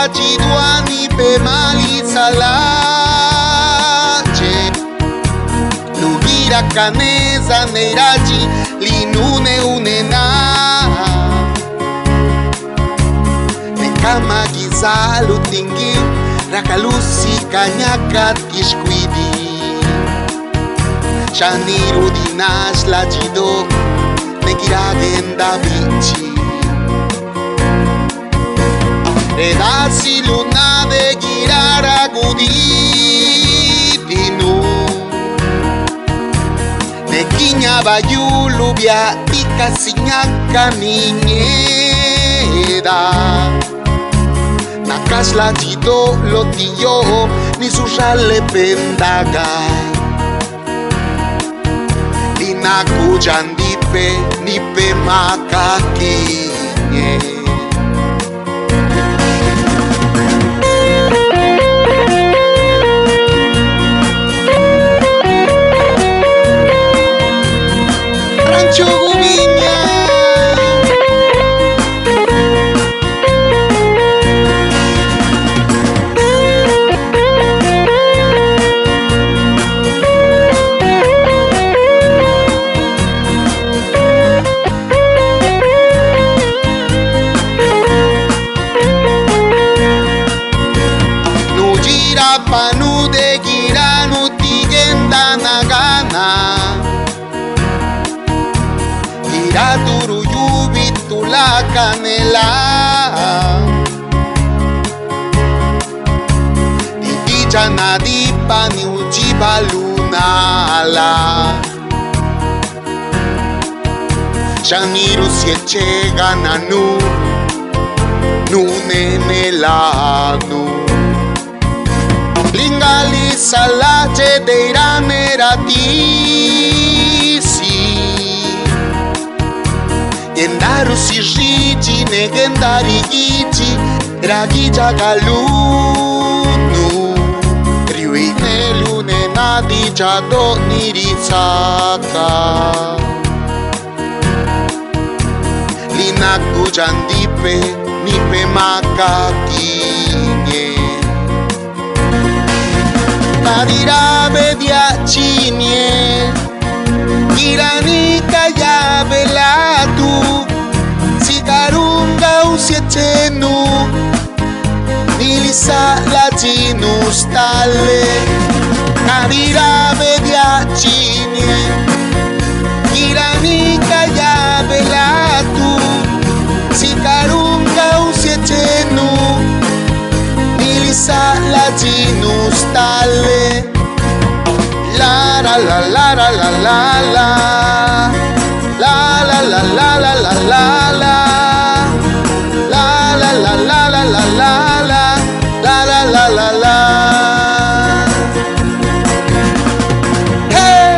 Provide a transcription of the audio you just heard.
Jidwani pe malizalache Nugira kaneza neiraji linune unena Nekama gizalu tingi rakalusi kanyaka tishkwidi Shaniru dinash la jido nekiragenda vinci Redasi luna de girara gudidinu Nekinya bayu lubia tika sinyaka niñeda Nakas la jido lotillo ni susale pendaga Linaku jandipe nipe makakinye Panu de giranu tigenda nagana Giraturu yubitula canela Titicha nadipa ni ujiba lunala Shaniru sieche gananu Nunenelanu Lingali salace de iraneratisi Yendaru siriji negendari gici Ragija galunu Riuine lune nadija do nirisaka Linaku jandipe nipe makakinye Nadira bedia chinie Iranika ya velatu Sikarunga usietenu Nilisa latinus tale Nadira bedia chinie Iranika ya velatu Sikarunga usietenu Nilisa latinus tale La la la la la la la la La la la la la la la la La la la la la la la la La la la la la Hey!